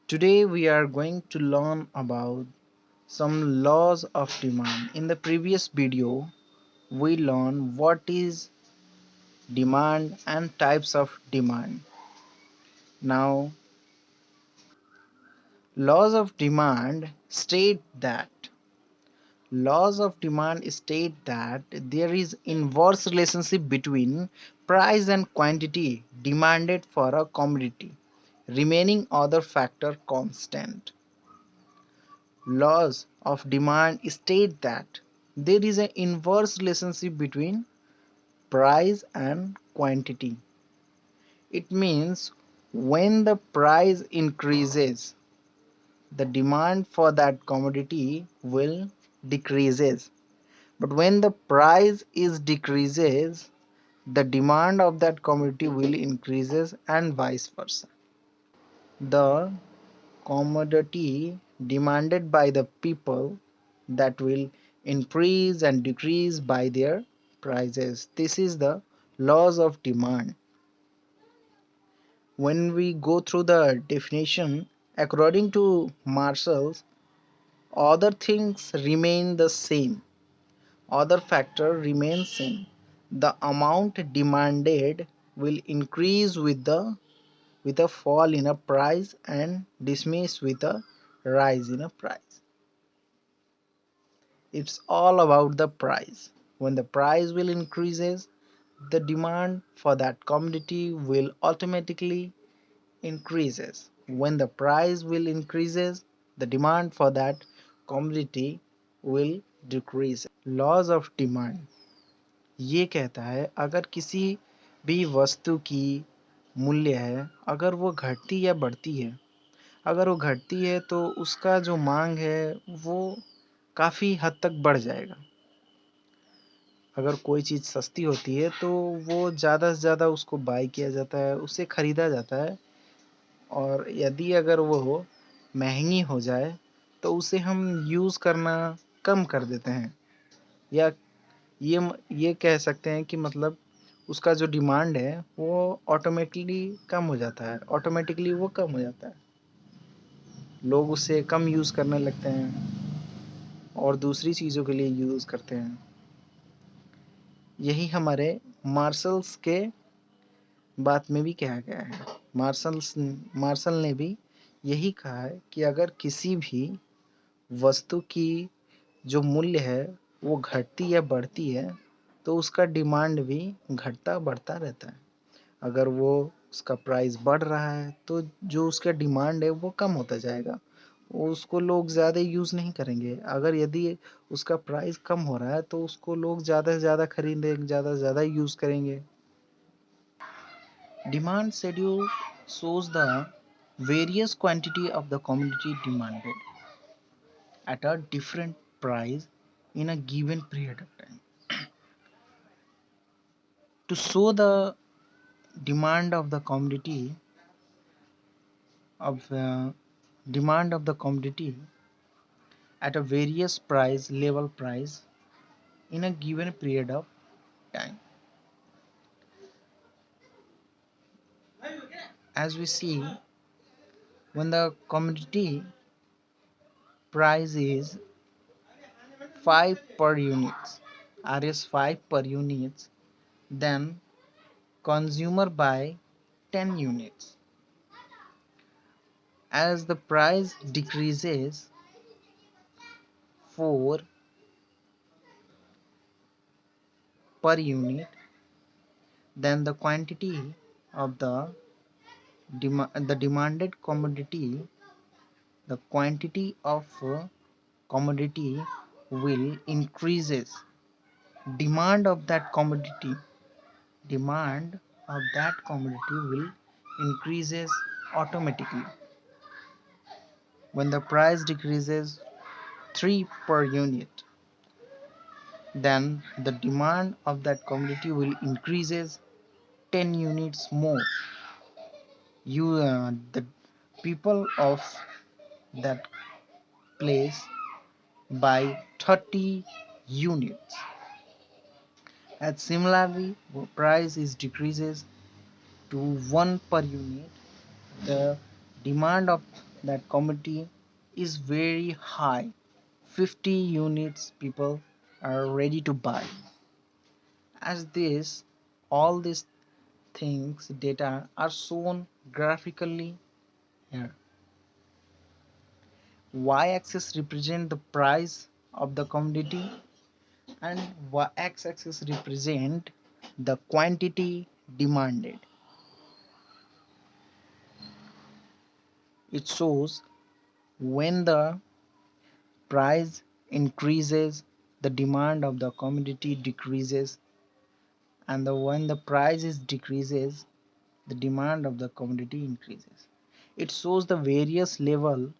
Today we are going to learn about some laws of demand. In the previous video, we learned what is demand and types of demand. Now, laws of demand state that there is inverse relationship between price and quantity demanded for a commodity, remaining other factor constant. Laws of demand state that there is an inverse relationship between price and quantity. It means when the price increases, the demand for that commodity will decreases. But when the price is decreases, the demand of that commodity will increases and vice versa. The commodity demanded by the people that will increase and decrease by their prices. This is the laws of demand. When we go through the definition, according to Marshall, other things remain the same. Other factor remains same. The amount demanded will increase with a fall in a price and dismiss with a rise in a price. It's all about the price. When the price will increases, the demand for that commodity will automatically increases. When the price will increases, the demand for that commodity will decrease. Laws of demand ये कहता है अगर किसी भी वस्तु की मूल्य है, अगर वो घटती या बढ़ती है, अगर वो घटती है तो उसका जो मांग है वो काफ़ी हद तक बढ़ जाएगा। अगर कोई चीज़ सस्ती होती है तो वो ज़्यादा से ज़्यादा उसको बाय किया जाता है, उसे ख़रीदा जाता है। और यदि अगर वो महंगी हो जाए तो उसे हम यूज़ करना कम कर देते हैं, या ये कह सकते हैं कि मतलब उसका जो डिमांड है वो ऑटोमेटिकली वो कम हो जाता है। लोग उसे कम यूज़ करने लगते हैं और दूसरी चीज़ों के लिए यूज़ करते हैं। यही हमारे मार्शल्स के बात में भी कहा गया है। मार्शल ने भी यही कहा है कि अगर किसी भी वस्तु की जो मूल्य है वो घटती या बढ़ती है तो उसका डिमांड भी घटता बढ़ता रहता है। अगर वो उसका प्राइस बढ़ रहा है तो जो उसका डिमांड है वो कम होता जाएगा, उसको लोग ज़्यादा यूज़ नहीं करेंगे। अगर यदि उसका प्राइस कम हो रहा है तो उसको लोग ज़्यादा से ज़्यादा खरीदेंगे, ज़्यादा से ज़्यादा यूज़ करेंगे। Demand schedule shows the various quantity of the commodity demanded at a different price in a given period of time. To show the demand of the commodity of demand of the commodity at a various price in a given period of time. As we see, when the commodity price is 5 per units, Rs 5 per units, then consumer buy 10 units. As the price decreases 4 per unit, then the quantity of the demanded commodity, the quantity of commodity will increases. Demand of that commodity, demand of that commodity will increases automatically. When the price decreases 3 per unit, then the demand of that commodity will increases 10 units more. The people of that place buy 30 units. And similarly, price is decreases to 1 per unit. The demand of that commodity is very high, 50 units people are ready to buy. As this, all these things data are shown graphically here. Y-axis represent the price of the commodity and x-axis represent the quantity demanded. It shows when the price increases, the demand of the commodity decreases, and when the price is decreases, the demand of the commodity increases. It shows the various level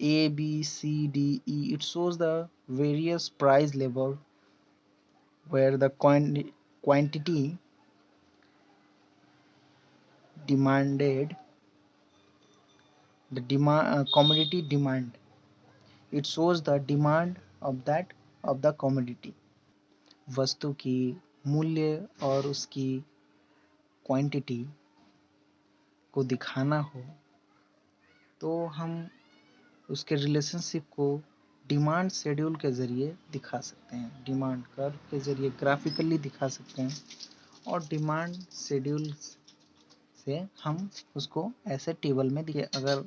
A, B, C, D, E. It shows the various price level where the quantity demanded, the demand commodity demand. It shows the demand of that of the commodity. वस्तु की मूल्य और उसकी quantity को दिखाना हो तो हम उसके रिलेशनशिप को डिमांड शेड्यूल के ज़रिए दिखा सकते हैं, डिमांड कर्व के ज़रिए ग्राफिकली दिखा सकते हैं, और डिमांड शेड्यूल से हम उसको ऐसे टेबल में दिखे। अगर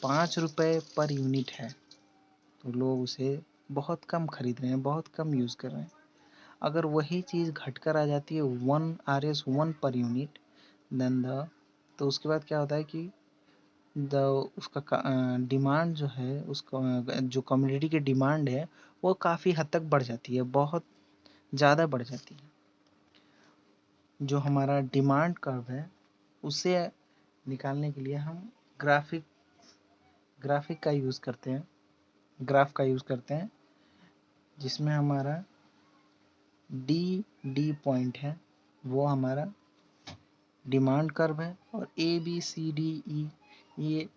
5 रुपये पर यूनिट है तो लोग उसे बहुत कम खरीद रहे हैं, बहुत कम यूज़ कर रहे हैं। अगर वही चीज़ घटकर आ जाती है 1 RS 1 per unit, then the तो उसके बाद क्या होता है कि द उसका डिमांड जो है, उसका जो कम्युनिटी की डिमांड है वो काफ़ी हद तक बढ़ जाती है, बहुत ज़्यादा बढ़ जाती है। जो हमारा डिमांड कर्व है उसे निकालने के लिए हम ग्राफिक का यूज़ करते हैं, ग्राफ का यूज़ करते हैं, जिसमें हमारा डी पॉइंट है वो हमारा डिमांड कर्व है, और A B C D E ये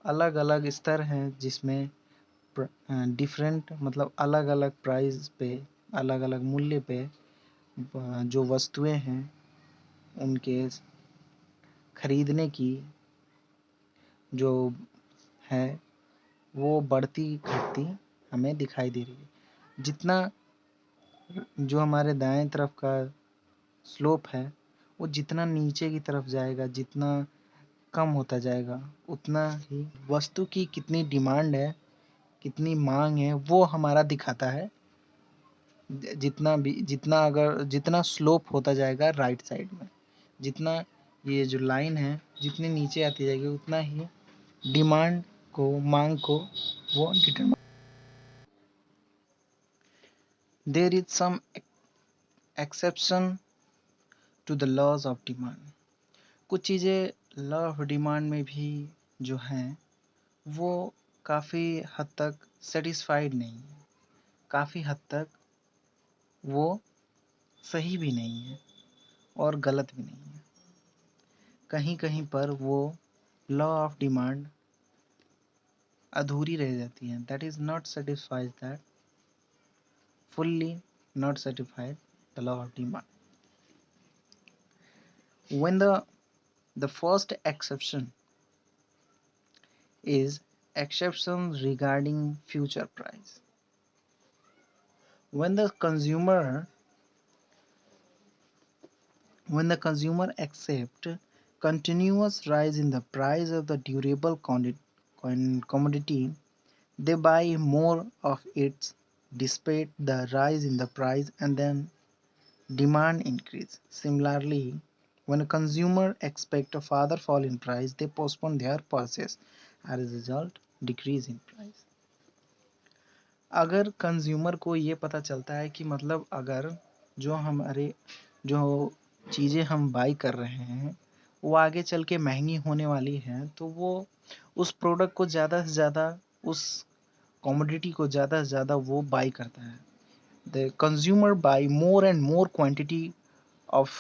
अलग अलग स्तर हैं जिसमें डिफरेंट मतलब अलग अलग प्राइस पे, अलग अलग मूल्य पे जो वस्तुएं हैं उनके खरीदने की जो है वो बढ़ती घटती हमें दिखाई दे रही है। जितना जो हमारे दाएं तरफ का स्लोप है वो जितना नीचे की तरफ जाएगा, जितना कम होता जाएगा, उतना ही वस्तु की कितनी डिमांड है, कितनी मांग है वो हमारा दिखाता है। जितना स्लोप होता जाएगा राइट साइड में, जितना ये जो लाइन है जितनी नीचे आती जाएगी उतना ही डिमांड को, मांग को वो determine. There is some exception to the laws of demand. कुछ चीज़ें लॉ ऑफ डिमांड में भी जो हैं वो काफ़ी हद तक सेटिस्फाइड नहीं है, काफ़ी हद तक वो सही भी नहीं है और गलत भी नहीं है। कहीं कहीं पर वो लॉ ऑफ डिमांड अधूरी रह जाती है, that is not satisfies that fully not satisfied the law of demand. When the first exception is exception regarding future price. When the consumer accept continuous rise in the price of the durable commodity, they buy more of it despite the rise in the price, and then demand increase. Similarly, when a consumer expect a further fall in price, they postpone their purchase. As a result, decrease in price. अगर consumer को ये पता चलता है कि मतलब अगर जो चीज़ें हम बाई कर रहे हैं वो आगे चल के महंगी होने वाली हैं, तो वो उस प्रोडक्ट को ज़्यादा से ज़्यादा, उस कमोडिटी को ज़्यादा से ज़्यादा वो बाई करता है। The consumer buy more and more quantity of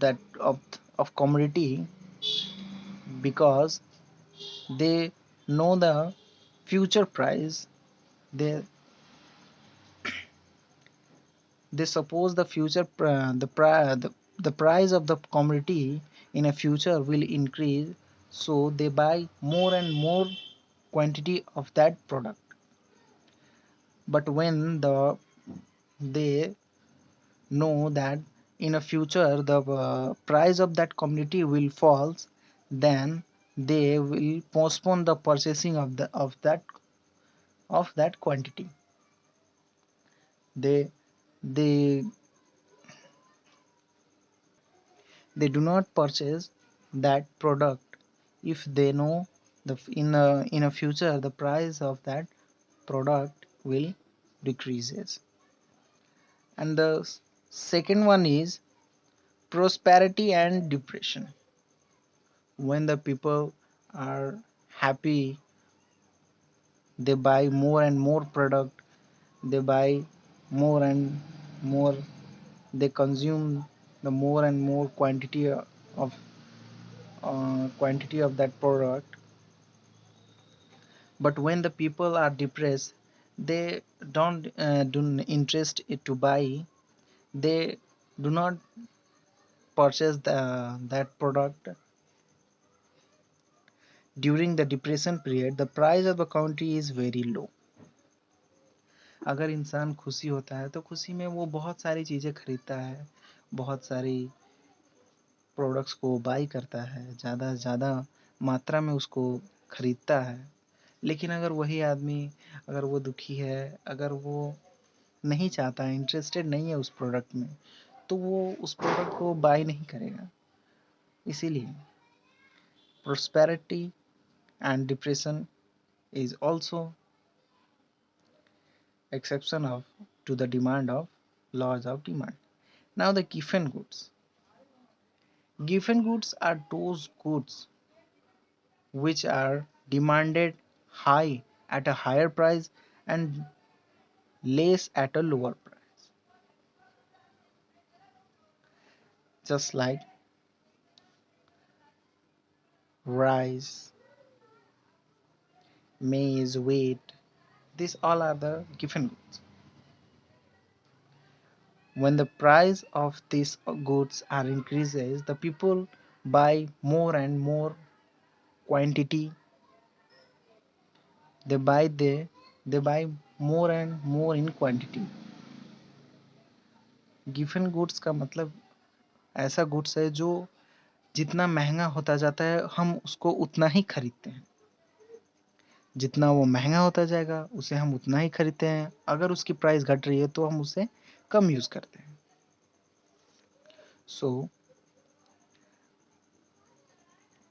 that of commodity because they know the future price. They they suppose the future the price of the commodity in a future will increase, so they buy more and more quantity of that product. But when they know that in a future the price of that commodity will fall, then they will postpone the purchasing of that quantity. They they they do not purchase that product if they know in a future the price of that product will decreases. And the second one is prosperity and depression. When the people are happy, they buy more and more product, they buy more and more, they consume the more and more quantity of that product. But when the people are depressed, they don't do interest it to buy, they do not purchase that product. During the depression period the price of the commodity is very low. अगर इंसान खुशी होता है तो खुशी में वो बहुत सारी चीज़ें खरीदता है, बहुत सारी प्रोडक्ट्स को बाई करता है, ज़्यादा से ज़्यादा मात्रा में उसको खरीदता है। लेकिन अगर वही आदमी, अगर वो दुखी है, अगर वो नहीं चाहता है, इंटरेस्टेड नहीं है उस प्रोडक्ट में, तो वो उस प्रोडक्ट को बाई नहीं करेगा। इसीलिए prosperity and depression is also exception of to the demand of laws of demand. Now the given goods. Given goods are those goods which are demanded high at a higher price and less at a lower price. Just like rice, maize, wheat, these all are the given goods. When the price of these goods are increases, the people buy more and more quantity. they buy they they buy more and more in quantity. Given goods का मतलब ऐसा goods है जो जितना महंगा होता जाता है हम उसको उतना ही खरीदते हैं। जितना वो महंगा होता जाएगा उसे हम उतना ही खरीदते हैं। अगर उसकी प्राइस घट रही है तो हम उसे कम यूज करते हैं। So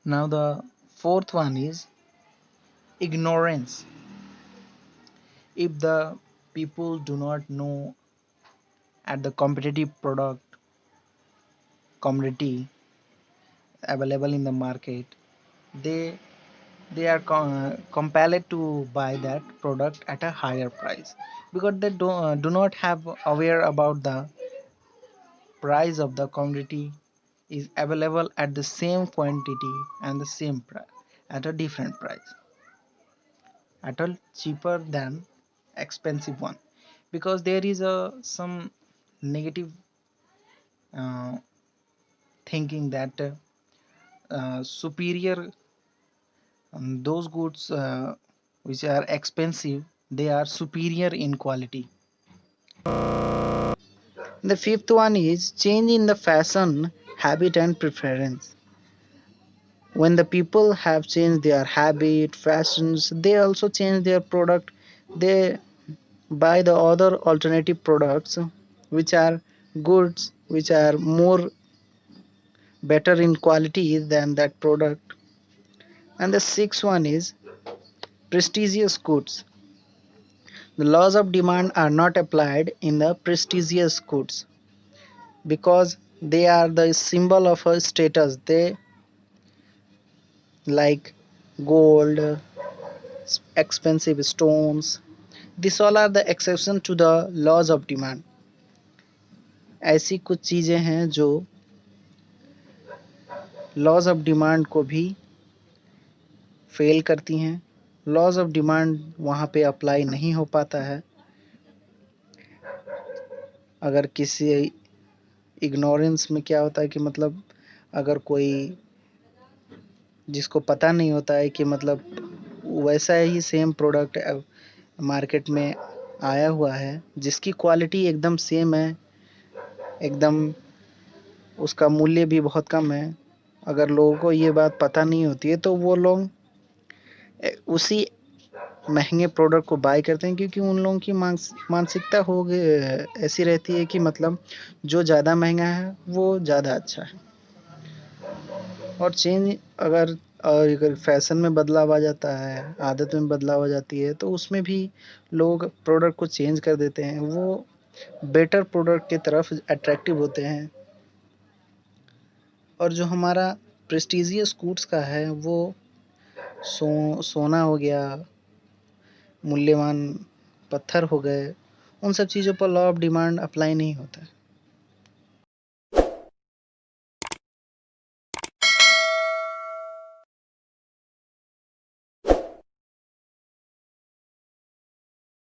now the fourth one is ignorance. If the people do not know at the competitive product commodity available in the market, they they are compelled to buy that product at a higher price because they do not have aware about the price of the commodity is available at the same quantity and the same price at a different price, at a cheaper than expensive one, because there is a some negative uh, thinking that superior those goods which are expensive, they are superior in quality. The fifth one is change in the fashion habit and preference. When the people have changed their habit fashions, they also change their product. They buy the other alternative products which are goods which are more better in quality than that product. And the sixth one is prestigious goods. The laws of demand are not applied in the prestigious goods because they are the symbol of a status. They like gold, expensive stones. These all are the exception to the laws of demand. ऐसी कुछ चीजें हैं जो laws of demand को भी fail करती हैं। Laws of demand वहाँ पे अप्लाई नहीं हो पाता है अगर किसी इग्नोरेंस में। क्या होता है कि मतलब अगर कोई जिसको पता नहीं होता है कि मतलब वैसा ही सेम प्रोडक्ट मार्केट में आया हुआ है जिसकी क्वालिटी एकदम सेम है, एकदम उसका मूल्य भी बहुत कम है। अगर लोगों को ये बात पता नहीं होती है तो वो लोग उसी महंगे प्रोडक्ट को बाय करते हैं, क्योंकि उन लोगों की मानसिकता हो गई ऐसी रहती है कि मतलब जो ज़्यादा महंगा है वो ज़्यादा अच्छा है। और चेंज अगर फैशन में बदलाव आ जाता है, आदत में बदलाव आ जाती है, तो उसमें भी लोग प्रोडक्ट को चेंज कर देते हैं, वो बेटर प्रोडक्ट की तरफ अट्रैक्टिव होते हैं। और जो हमारा प्रेस्टिजियस गुड्स का है वो सोना हो गया, मूल्यवान पत्थर हो गए, उन सब चीज़ों पर लॉ ऑफ डिमांड अप्लाई नहीं होता है।